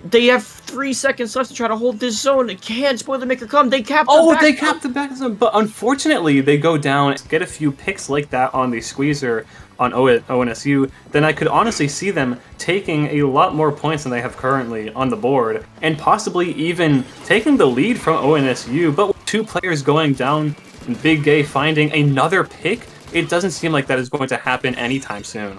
They have 3 seconds left to try to hold this zone. Can Spoilermaker come? They capped the Oh, back they zone. capped the back zone, but unfortunately they go down. Get a few picks like that on the squeezer on ONSU, then I could honestly see them taking a lot more points than they have currently on the board, and possibly even taking the lead from ONSU. But with 2 players going down and Big Gay finding another pick, it doesn't seem like that is going to happen anytime soon.